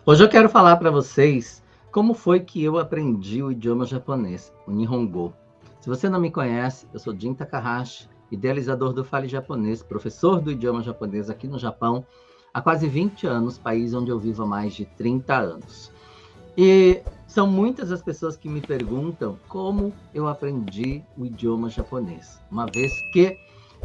Hoje eu quero falar para vocês como foi que eu aprendi o idioma japonês, o Nihongo. Se você não me conhece, eu sou Jin Takahashi, idealizador do Fale Japonês, professor do idioma japonês aqui no Japão há quase 20 anos, país onde eu vivo há mais de 30 anos. E são muitas as pessoas que me perguntam como eu aprendi o idioma japonês, uma vez que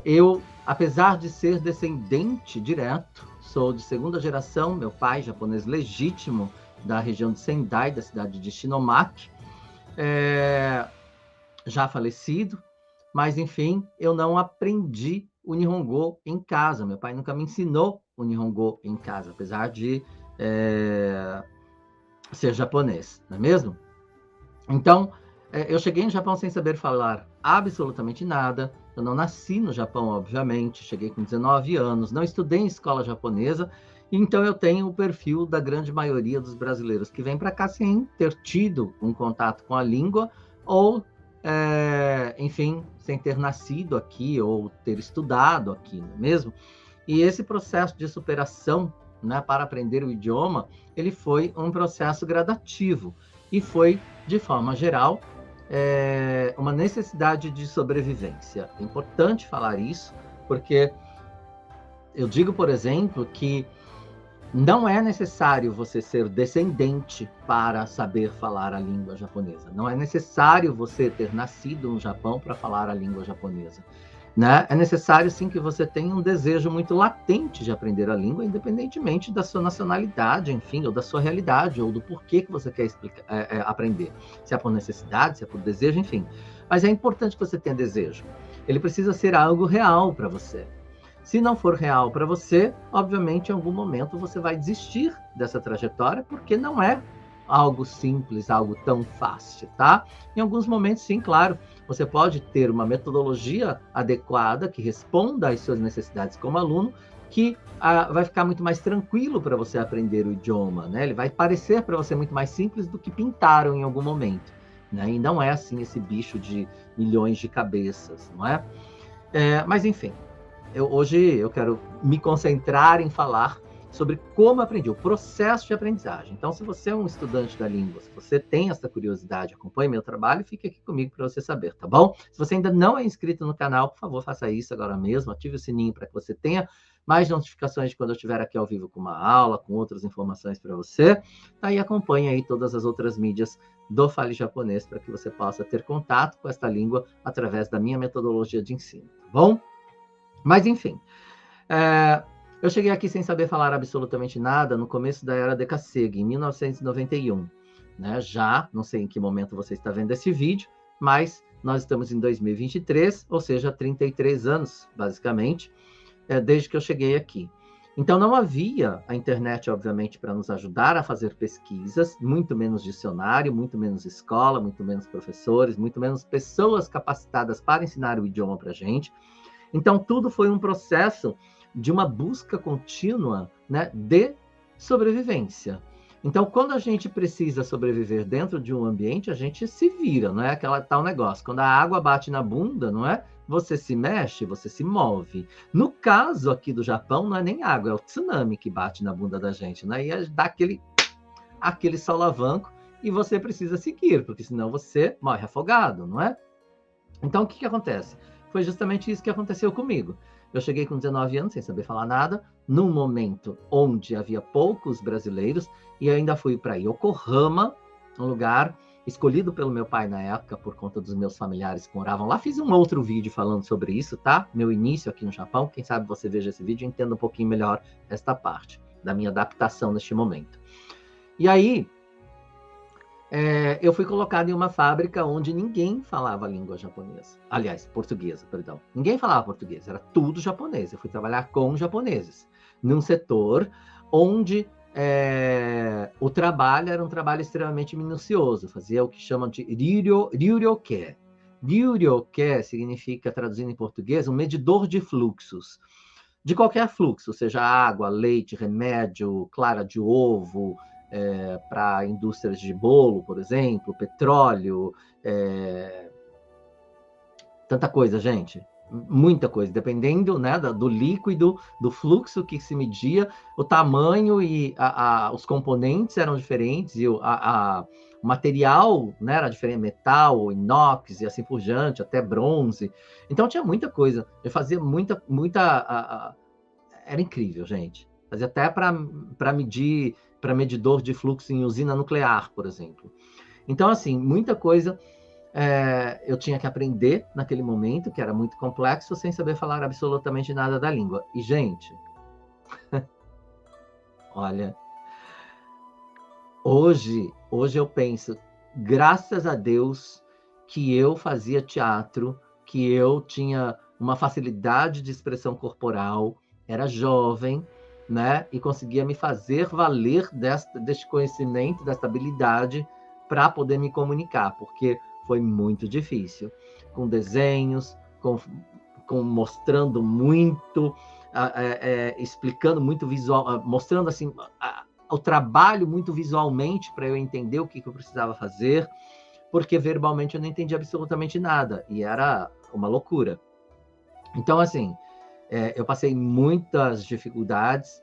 eu, apesar de ser descendente direto, sou de segunda geração, meu pai japonês legítimo da região de Sendai, da cidade de Shinomaki, já falecido, mas enfim, eu não aprendi o Nihongo em casa. Meu pai nunca me ensinou o Nihongo em casa, apesar de ser japonês, não é mesmo? Então, eu cheguei no Japão sem saber falar absolutamente nada. Eu não nasci no Japão, obviamente. Cheguei com 19 anos, não estudei em escola japonesa. Então, eu tenho o perfil da grande maioria dos brasileiros que vem para cá sem ter tido um contato com a língua ou, enfim, sem ter nascido aqui ou ter estudado aqui, não é mesmo? E esse processo de superação, né, para aprender o idioma, ele foi um processo gradativo e foi, de forma geral, uma necessidade de sobrevivência. É importante falar isso, porque eu digo, por exemplo, que não é necessário você ser descendente para saber falar a língua japonesa. Não é necessário você ter nascido no Japão para falar a língua japonesa. Né? É necessário, sim, que você tenha um desejo muito latente de aprender a língua, independentemente da sua nacionalidade, enfim, ou da sua realidade, ou do porquê que você quer aprender. Se é por necessidade, se é por desejo, enfim. Mas é importante que você tenha desejo. Ele precisa ser algo real para você. Se não for real para você, obviamente, em algum momento você vai desistir dessa trajetória, porque não é algo simples, algo tão fácil, tá? Em alguns momentos, sim, claro, você pode ter uma metodologia adequada que responda às suas necessidades como aluno, que vai ficar muito mais tranquilo para você aprender o idioma, né? Ele vai parecer para você muito mais simples do que pintaram em algum momento, né? E não é assim esse bicho de milhões de cabeças, não é? Mas enfim, hoje eu quero me concentrar em falar sobre como aprendi, o processo de aprendizagem. Então, se você é um estudante da língua, se você tem essa curiosidade, acompanhe meu trabalho, fique aqui comigo para você saber, tá bom? Se você ainda não é inscrito no canal, por favor, faça isso agora mesmo, ative o sininho para que você tenha mais notificações de quando eu estiver aqui ao vivo com uma aula, com outras informações para você, tá? E acompanhe aí todas as outras mídias do Fale Japonês para que você possa ter contato com esta língua através da minha metodologia de ensino, tá bom? Mas, enfim, eu cheguei aqui sem saber falar absolutamente nada no começo da era Dekaseg, em 1991. Né? Já, não sei em que momento você está vendo esse vídeo, mas nós estamos em 2023, ou seja, 33 anos, basicamente, desde que eu cheguei aqui. Então, não havia a internet, obviamente, para nos ajudar a fazer pesquisas, muito menos dicionário, muito menos escola, muito menos professores, muito menos pessoas capacitadas para ensinar o idioma para a gente. Então, tudo foi um processo de uma busca contínua, né, de sobrevivência. Então, quando a gente precisa sobreviver dentro de um ambiente, a gente se vira, não é aquela tal negócio. Quando a água bate na bunda, não é? Você se mexe, você se move. No caso aqui do Japão, não é nem água, é o tsunami que bate na bunda da gente, né? E dá aquele solavanco e você precisa seguir, porque senão você morre afogado, não é? Então, o que acontece? Foi justamente isso que aconteceu comigo. Eu cheguei com 19 anos, sem saber falar nada, num momento onde havia poucos brasileiros, e ainda fui para Yokohama, um lugar escolhido pelo meu pai na época, por conta dos meus familiares que moravam lá. Fiz um outro vídeo falando sobre isso, tá? Meu início aqui no Japão. Quem sabe você veja esse vídeo e entenda um pouquinho melhor esta parte da minha adaptação neste momento. E aí, eu fui colocado em uma fábrica onde ninguém falava a língua japonesa. Aliás, portuguesa, perdão. Ninguém falava português, era tudo japonês. Eu fui trabalhar com japoneses, num setor onde o trabalho era um trabalho extremamente minucioso. Fazia o que chamam de ryuryoke. Ryuryoke significa, traduzindo em português, um medidor de fluxos. De qualquer fluxo, seja água, leite, remédio, clara de ovo, para indústrias de bolo, por exemplo, petróleo, tanta coisa, gente. muita coisa, dependendo, né, do líquido, do fluxo que se media, o tamanho e os componentes eram diferentes, e o material, né, era diferente, metal, inox e assim por diante, até bronze. Então tinha muita coisa. Eu fazia muita. Era incrível, gente. Fazia até para medir, para medidor de fluxo em usina nuclear, por exemplo. Então, assim, muita coisa eu tinha que aprender naquele momento, que era muito complexo, sem saber falar absolutamente nada da língua. E, gente, olha, hoje eu penso, graças a Deus, que eu fazia teatro, que eu tinha uma facilidade de expressão corporal, era jovem, né? E conseguia me fazer valer deste conhecimento, desta habilidade, para poder me comunicar, porque foi muito difícil. Com desenhos, com mostrando muito, explicando muito visual, mostrando assim o trabalho muito visualmente para eu entender o que eu precisava fazer, porque verbalmente eu não entendia absolutamente nada, e era uma loucura. Então, assim, eu passei muitas dificuldades,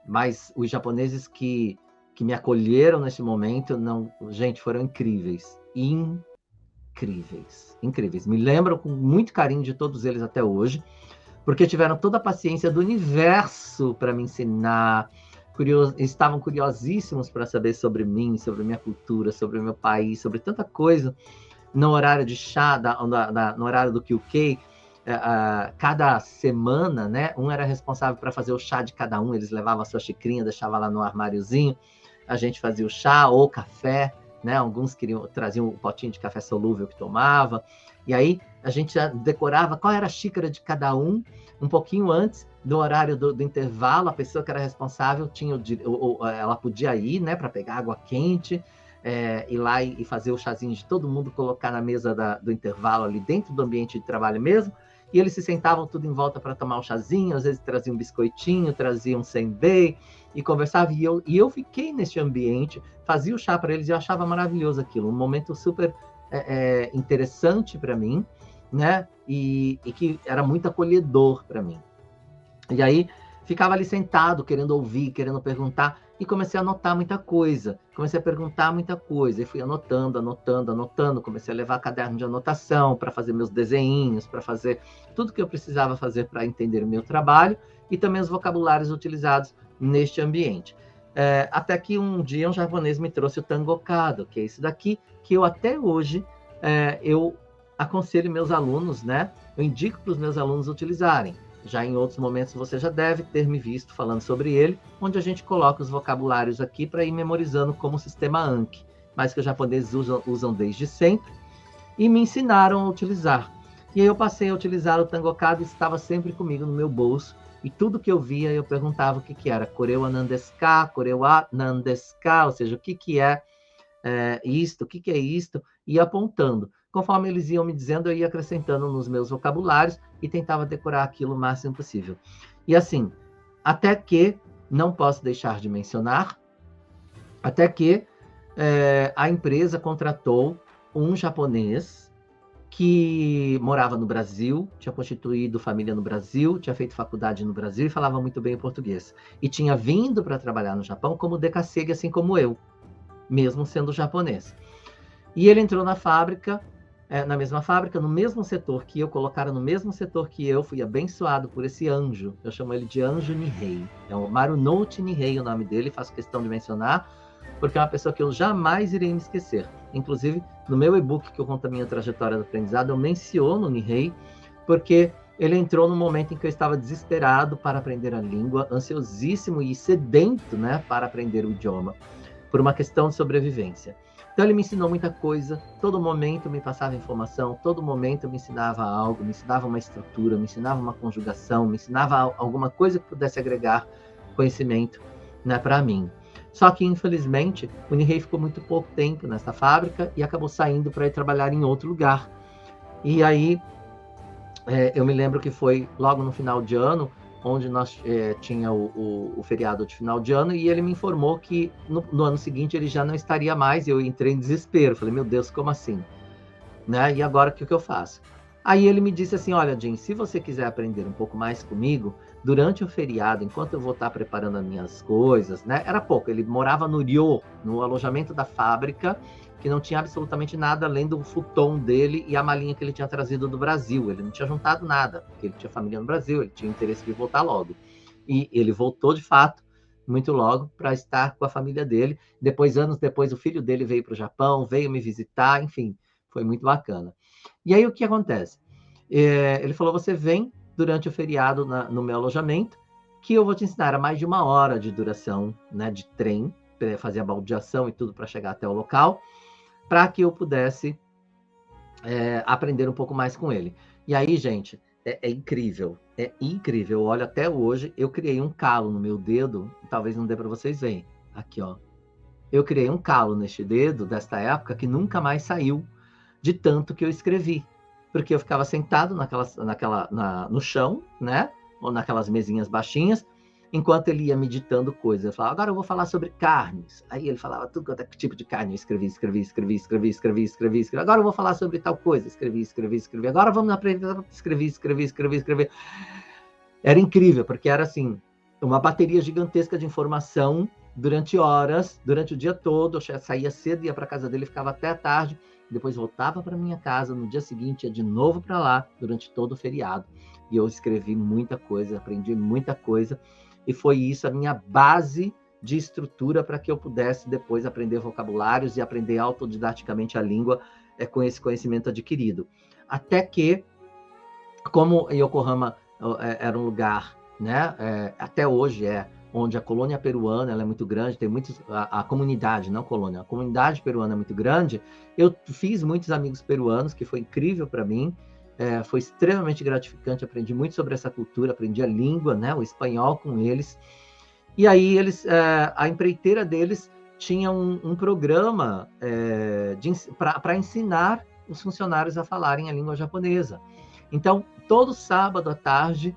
mas os japoneses que me acolheram nesse momento, não, gente, foram incríveis. Incríveis. Me lembro com muito carinho de todos eles até hoje, porque tiveram toda a paciência do universo para me ensinar, estavam curiosíssimos para saber sobre mim, sobre minha cultura, sobre o meu país, sobre tanta coisa. No horário de chá, no horário do QK, cada semana, né, um era responsável para fazer o chá de cada um, eles levavam a sua xicrinha, deixavam lá no armáriozinho, a gente fazia o chá ou café, né, alguns traziam um potinho de café solúvel que tomava, e aí a gente já decorava qual era a xícara de cada um pouquinho antes do horário do intervalo. A pessoa que era responsável ela podia ir, né, para pegar água quente, ir lá e fazer o chazinho de todo mundo, colocar na mesa do intervalo ali dentro do ambiente de trabalho mesmo, e eles se sentavam tudo em volta para tomar um chazinho, às vezes traziam um biscoitinho, traziam um senbei, e conversava, e eu fiquei nesse ambiente, fazia o chá para eles, e eu achava maravilhoso aquilo, um momento super interessante para mim, né, e que era muito acolhedor para mim. E aí, ficava ali sentado, querendo ouvir, querendo perguntar, e comecei a anotar muita coisa, comecei a perguntar muita coisa, e fui anotando, comecei a levar caderno de anotação para fazer meus desenhinhos, para fazer tudo que eu precisava fazer para entender o meu trabalho, e também os vocabulários utilizados neste ambiente. Até que um dia um japonês me trouxe o tangokado, que é esse daqui, que eu até hoje, eu aconselho meus alunos, né? Eu indico para os meus alunos utilizarem. Já em outros momentos você já deve ter me visto falando sobre ele, onde a gente coloca os vocabulários aqui para ir memorizando como o sistema Anki, mas que os japoneses usam desde sempre, e me ensinaram a utilizar. E aí eu passei a utilizar o tangokado, e estava sempre comigo no meu bolso, e tudo que eu via eu perguntava o que era. Koreu nandesu ka? Koreu wa nandesu ka? Ou seja, o que é isto? O que é isto? E apontando. Conforme eles iam me dizendo, eu ia acrescentando nos meus vocabulários e tentava decorar aquilo o máximo possível. E assim, até que, não posso deixar de mencionar, até que a empresa contratou um japonês que morava no Brasil, tinha constituído família no Brasil, tinha feito faculdade no Brasil e falava muito bem o português. E tinha vindo para trabalhar no Japão como decassegue, assim como eu, mesmo sendo japonês. E ele entrou na fábrica, na mesma fábrica, no mesmo setor que eu, colocaram no mesmo setor que eu, fui abençoado por esse anjo, eu chamo ele de Anjo Nihei, é o Marunouchi Nihei o nome dele, faço questão de mencionar, porque é uma pessoa que eu jamais irei me esquecer. Inclusive, no meu e-book que eu conto a minha trajetória do aprendizado, eu menciono o Nihei, porque ele entrou no momento em que eu estava desesperado para aprender a língua, ansiosíssimo e sedento, né, para aprender o idioma, por uma questão de sobrevivência. Então ele me ensinou muita coisa, todo momento me passava informação, todo momento me ensinava algo, me ensinava uma estrutura, me ensinava uma conjugação, me ensinava alguma coisa que pudesse agregar conhecimento, né, para mim. Só que, infelizmente, o Nihei ficou muito pouco tempo nessa fábrica e acabou saindo para ir trabalhar em outro lugar. E aí, eu me lembro que foi logo no final de ano, onde nós tinha o feriado de final de ano, e ele me informou que no ano seguinte ele já não estaria mais, e eu entrei em desespero, falei, meu Deus, como assim? Né? E agora o que eu faço? Aí ele me disse assim, olha, Jim, se você quiser aprender um pouco mais comigo, durante o feriado, enquanto eu vou estar preparando as minhas coisas, né? Era pouco, ele morava no Rio, no alojamento da fábrica, que não tinha absolutamente nada além do futon dele e a malinha que ele tinha trazido do Brasil. Ele não tinha juntado nada, porque ele tinha família no Brasil, ele tinha interesse de voltar logo. E ele voltou, de fato, muito logo, para estar com a família dele. Depois, anos depois, o filho dele veio para o Japão, veio me visitar, enfim, foi muito bacana. E aí, o que acontece? Ele falou, você vem durante o feriado no meu alojamento, que eu vou te ensinar a mais de 1 hora de duração, né, de trem, fazer a baldeação e tudo para chegar até o local, para que eu pudesse aprender um pouco mais com ele. E aí, gente, é incrível, é incrível. Eu olho até hoje, eu criei um calo no meu dedo, talvez não dê para vocês verem, aqui, ó. Eu criei um calo neste dedo desta época que nunca mais saiu de tanto que eu escrevi. Porque eu ficava sentado no chão, né? Ou naquelas mesinhas baixinhas, enquanto ele ia me ditando coisas. Eu falava, agora eu vou falar sobre carnes. Aí ele falava tudo quanto é tipo de carne. Eu escrevi. Agora eu vou falar sobre tal coisa. Escrevi. Agora vamos aprender. Escrevi. Era incrível, porque era assim, uma bateria gigantesca de informação durante horas, durante o dia todo. Eu saía cedo, ia para casa dele, ficava até a tarde, depois voltava para minha casa, no dia seguinte ia de novo para lá, durante todo o feriado. E eu escrevi muita coisa, aprendi muita coisa, e foi isso a minha base de estrutura para que eu pudesse depois aprender vocabulários e aprender autodidaticamente a língua com esse conhecimento adquirido. Até que, como Yokohama era um lugar, né, até hoje onde a colônia peruana ela é muito grande, tem muitos, a comunidade, não colônia, a comunidade peruana é muito grande, eu fiz muitos amigos peruanos, que foi incrível para mim, foi extremamente gratificante, aprendi muito sobre essa cultura, aprendi a língua, né, o espanhol com eles, e aí a empreiteira deles tinha um programa para ensinar os funcionários a falarem a língua japonesa. Então, todo sábado à tarde,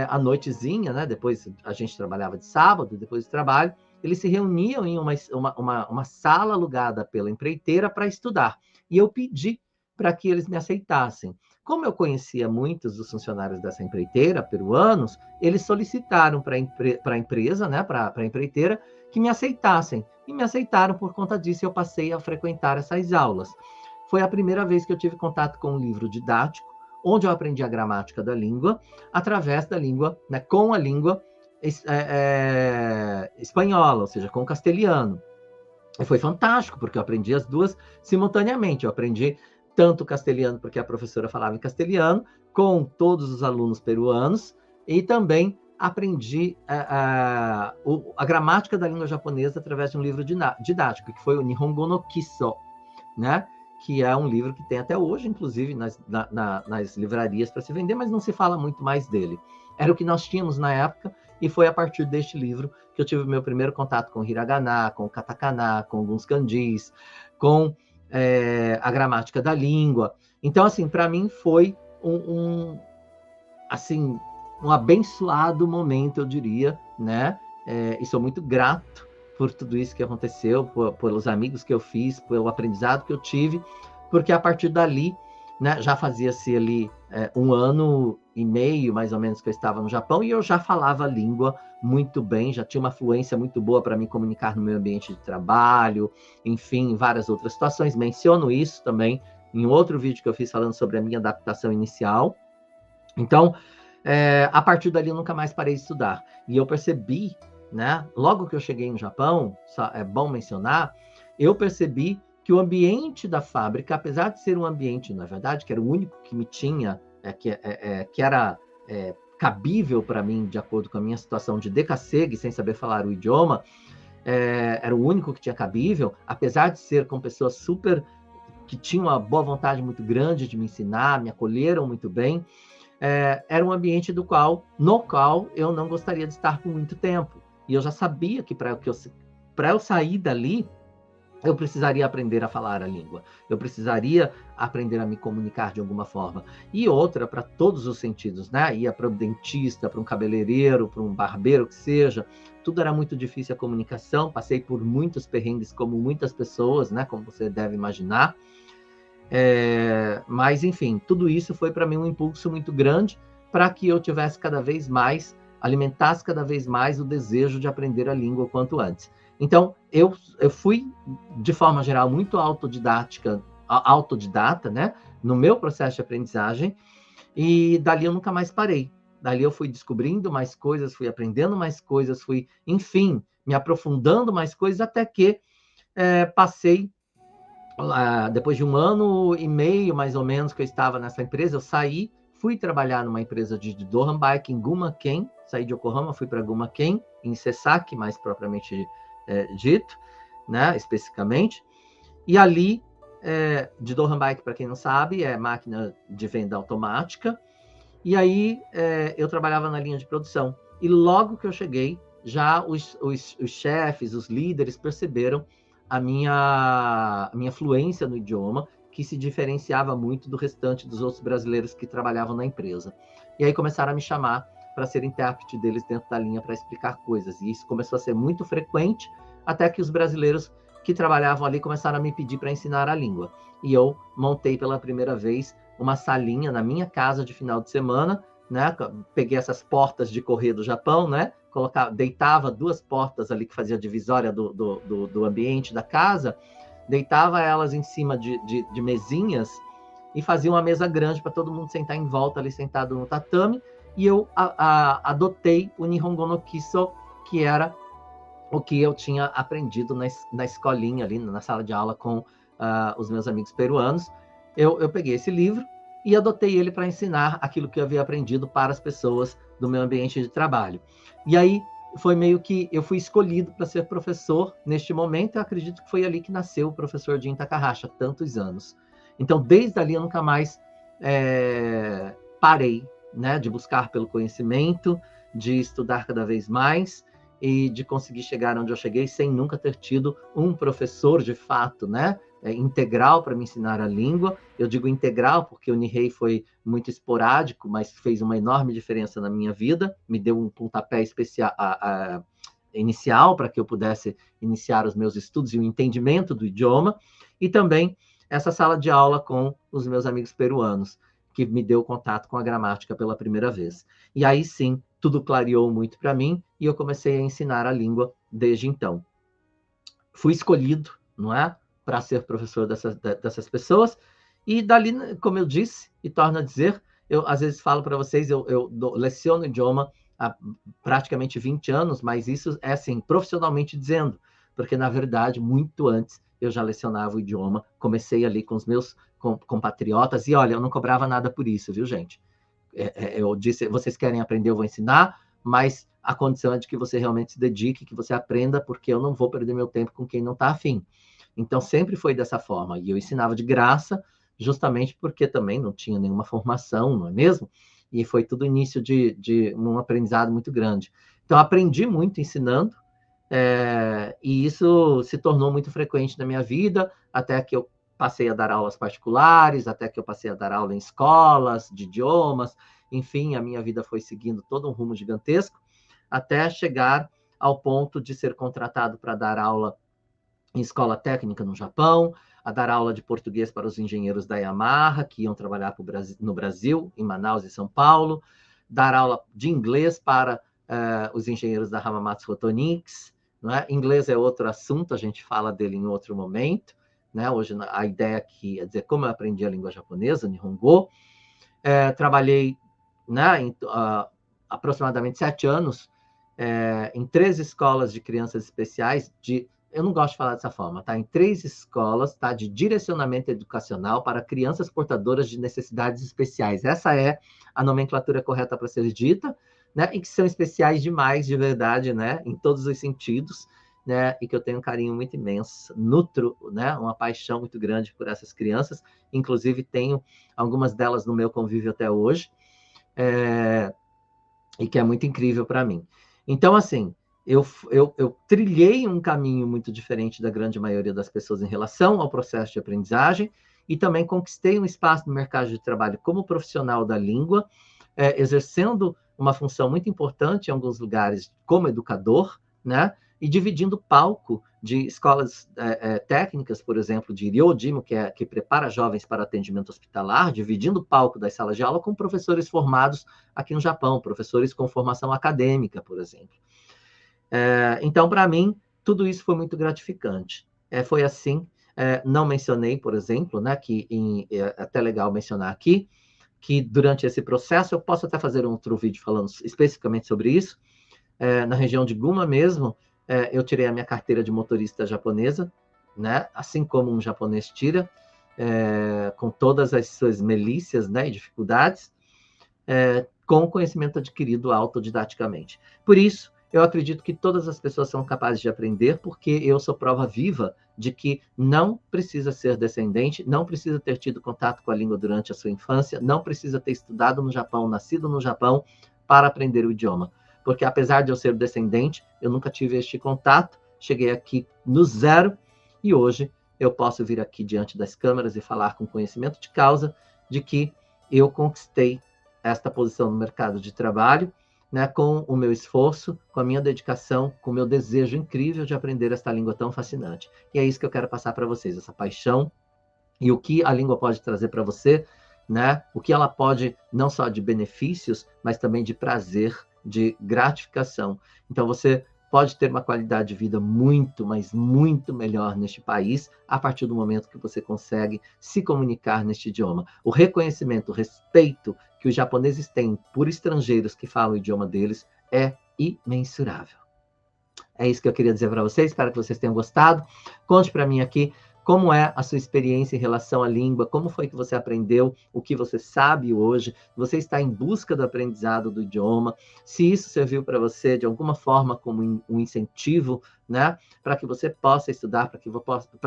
à noitezinha, né, depois a gente trabalhava de sábado, depois do trabalho, eles se reuniam em uma sala alugada pela empreiteira para estudar. E eu pedi para que eles me aceitassem. Como eu conhecia muitos dos funcionários dessa empreiteira, peruanos, eles solicitaram para a empresa, né, para a empreiteira, que me aceitassem. E me aceitaram, por conta disso eu passei a frequentar essas aulas. Foi a primeira vez que eu tive contato com um livro didático, onde eu aprendi a gramática da língua, através da língua, né, com a língua espanhola, ou seja, com o castelhano. E foi fantástico, porque eu aprendi as duas simultaneamente. Eu aprendi tanto o castelhano, porque a professora falava em castelhano, com todos os alunos peruanos, e também aprendi a gramática da língua japonesa através de um livro didático, que foi o Nihongo no Kiso, né? Que é um livro que tem até hoje, inclusive, nas livrarias para se vender, mas não se fala muito mais dele. Era o que nós tínhamos na época, e foi a partir deste livro que eu tive o meu primeiro contato com o hiragana, com o katakana, com alguns kanjis, com a gramática da língua. Então, assim, para mim foi assim, um abençoado momento, eu diria, né? E sou muito grato por tudo isso que aconteceu, pelos amigos que eu fiz, pelo aprendizado que eu tive, porque a partir dali, né, já fazia-se ali 1 ano e meio, mais ou menos, que eu estava no Japão, e eu já falava a língua muito bem, já tinha uma fluência muito boa para me comunicar no meu ambiente de trabalho, enfim, em várias outras situações. Menciono isso também em outro vídeo que eu fiz falando sobre a minha adaptação inicial. Então, a partir dali eu nunca mais parei de estudar. E eu percebi, né, logo que eu cheguei no Japão, é bom mencionar, eu percebi que o ambiente da fábrica, apesar de ser um ambiente, na verdade, que era o único que me tinha, que era cabível para mim, de acordo com a minha situação de decassegue, sem saber falar o idioma, era o único que tinha cabível, apesar de ser com pessoas super, que tinham uma boa vontade muito grande de me ensinar, me acolheram muito bem, era um ambiente no qual eu não gostaria de estar por muito tempo. E eu já sabia que para eu sair dali, eu precisaria aprender a falar a língua. Eu precisaria aprender a me comunicar de alguma forma. E outra, para todos os sentidos, né? Ia para um dentista, para um cabeleireiro, para um barbeiro, que seja. Tudo era muito difícil a comunicação. Passei por muitos perrengues, como muitas pessoas, né? Como você deve imaginar. Mas, enfim, tudo isso foi para mim um impulso muito grande para que eu tivesse cada vez mais, alimentasse cada vez mais o desejo de aprender a língua o quanto antes. Então, eu fui, de forma geral, muito autodidata, né, no meu processo de aprendizagem, e dali eu nunca mais parei. Dali eu fui descobrindo mais coisas, fui aprendendo mais coisas, fui, enfim, me aprofundando mais coisas, até que passei, depois de 1 ano e meio, mais ou menos, que eu estava nessa empresa, eu saí, fui trabalhar numa empresa de Durham Bike em Gumaquem, saí de Yokohama, fui para Gumaquem, em Sesaki, mais propriamente dito, né, especificamente, e ali, de Durham Bike, para quem não sabe, é máquina de venda automática, e aí eu trabalhava na linha de produção. E logo que eu cheguei, já os chefes, os líderes perceberam a minha fluência no idioma, que se diferenciava muito do restante dos outros brasileiros que trabalhavam na empresa. E aí começaram a me chamar para ser intérprete deles dentro da linha para explicar coisas. E isso começou a ser muito frequente, até que os brasileiros que trabalhavam ali começaram a me pedir para ensinar a língua. E eu montei pela primeira vez uma salinha na minha casa de final de semana, né? Peguei essas portas de correr do Japão, né? Deitava 2 portas ali que fazia divisória do ambiente da casa, deitava elas em cima de mesinhas e fazia uma mesa grande para todo mundo sentar em volta ali, sentado no tatame, e eu adotei o Nihongo no Kiso, que era o que eu tinha aprendido na escolinha ali, na sala de aula com os meus amigos peruanos. Eu peguei esse livro e adotei ele para ensinar aquilo que eu havia aprendido para as pessoas do meu ambiente de trabalho. E aí foi meio que eu fui escolhido para ser professor neste momento. Eu acredito que foi ali que nasceu o professor Jin Takahashi, há tantos anos. Então, desde ali eu nunca mais parei, né, de buscar pelo conhecimento, de estudar cada vez mais e de conseguir chegar onde eu cheguei sem nunca ter tido um professor de fato, né, integral para me ensinar a língua. Eu digo integral porque o Nihei foi muito esporádico, mas fez uma enorme diferença na minha vida, me deu um pontapé especial, inicial para que eu pudesse iniciar os meus estudos e o entendimento do idioma, e também essa sala de aula com os meus amigos peruanos, que me deu contato com a gramática pela primeira vez. E aí sim, tudo clareou muito para mim e eu comecei a ensinar a língua desde então. Fui escolhido, não é, para ser professor dessas pessoas, e dali, como eu disse, e torno a dizer, eu às vezes falo para vocês, eu leciono idioma há praticamente 20 anos, mas isso é assim, profissionalmente dizendo, porque na verdade, muito antes, eu já lecionava o idioma, comecei ali com os meus compatriotas, e olha, eu não cobrava nada por isso, viu, gente? Eu disse, vocês querem aprender, eu vou ensinar, mas a condição é de que você realmente se dedique, que você aprenda, porque eu não vou perder meu tempo com quem não está afim. Então, sempre foi dessa forma. E eu ensinava de graça, justamente porque também não tinha nenhuma formação, não é mesmo? E foi tudo início de um aprendizado muito grande. Então, aprendi muito ensinando, e isso se tornou muito frequente na minha vida, até que eu passei a dar aulas particulares, até que eu passei a dar aula em escolas de idiomas, enfim, a minha vida foi seguindo todo um rumo gigantesco, até chegar ao ponto de ser contratado para dar aula em escola técnica no Japão, a dar aula de português para os engenheiros da Yamaha, que iam trabalhar no Brasil, em Manaus e São Paulo, dar aula de inglês para os engenheiros da Hamamatsu Photonics, não é? Inglês é outro assunto, a gente fala dele em outro momento, né? Hoje a ideia aqui é dizer como eu aprendi a língua japonesa, Nihongo. Trabalhei, né, aproximadamente 7 anos em 3 escolas de crianças especiais, eu não gosto de falar dessa forma, tá? Em 3 escolas, tá? De direcionamento educacional para crianças portadoras de necessidades especiais. Essa é a nomenclatura correta para ser dita, né? E que são especiais demais, de verdade, né? Em todos os sentidos, né? E que eu tenho um carinho muito imenso, nutro, né? Uma paixão muito grande por essas crianças. Inclusive, tenho algumas delas no meu convívio até hoje, e que é muito incrível para mim. Então, assim, eu trilhei um caminho muito diferente da grande maioria das pessoas em relação ao processo de aprendizagem e também conquistei um espaço no mercado de trabalho como profissional da língua, exercendo uma função muito importante em alguns lugares como educador, né? E dividindo palco de escolas técnicas, por exemplo, de Ryojimo, que prepara jovens para atendimento hospitalar, dividindo o palco das salas de aula com professores formados aqui no Japão, professores com formação acadêmica, por exemplo. Então, para mim, tudo isso foi muito gratificante. Foi assim, não mencionei, por exemplo, né, que é até legal mencionar aqui, que durante esse processo, eu posso até fazer um outro vídeo falando especificamente sobre isso, na região de Guma mesmo, eu tirei a minha carteira de motorista japonesa, né, assim como um japonês tira, com todas as suas milícias, né, e dificuldades, com conhecimento adquirido autodidaticamente. Por isso, eu acredito que todas as pessoas são capazes de aprender, porque eu sou prova viva de que não precisa ser descendente, não precisa ter tido contato com a língua durante a sua infância, não precisa ter estudado no Japão, nascido no Japão, para aprender o idioma. Porque apesar de eu ser descendente, eu nunca tive este contato, cheguei aqui no zero, e hoje eu posso vir aqui diante das câmeras e falar com conhecimento de causa de que eu conquistei esta posição no mercado de trabalho, né, com o meu esforço, com a minha dedicação, com o meu desejo incrível de aprender esta língua tão fascinante. E é isso que eu quero passar para vocês, essa paixão e o que a língua pode trazer para você, né? O que ela pode, não só de benefícios, mas também de prazer, de gratificação. Então, você pode ter uma qualidade de vida muito, mas muito melhor neste país, a partir do momento que você consegue se comunicar neste idioma. O reconhecimento, o respeito que os japoneses têm por estrangeiros que falam o idioma deles é imensurável. É isso que eu queria dizer para vocês, espero que vocês tenham gostado. Conte para mim aqui como é a sua experiência em relação à língua, como foi que você aprendeu, o que você sabe hoje, você está em busca do aprendizado do idioma, se isso serviu para você de alguma forma como um incentivo, né, para que você possa estudar, para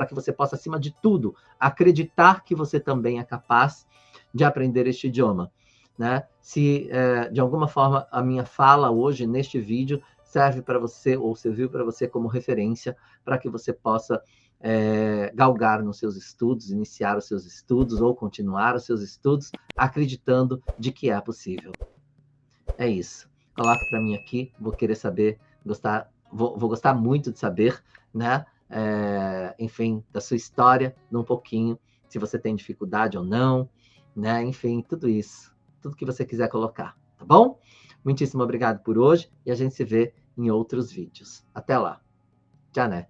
que você possa, acima de tudo, acreditar que você também é capaz de aprender este idioma. Né? Se, de alguma forma, a minha fala hoje, neste vídeo, serve para você ou serviu para você como referência para que você possa galgar nos seus estudos, iniciar os seus estudos ou continuar os seus estudos, acreditando de que é possível. É isso. Coloca para mim aqui, vou querer saber, vou gostar muito de saber, né? Enfim, da sua história, um pouquinho, se você tem dificuldade ou não, né? Enfim, tudo isso, tudo que você quiser colocar, tá bom? Muitíssimo obrigado por hoje e a gente se vê em outros vídeos. Até lá. Tchau, né?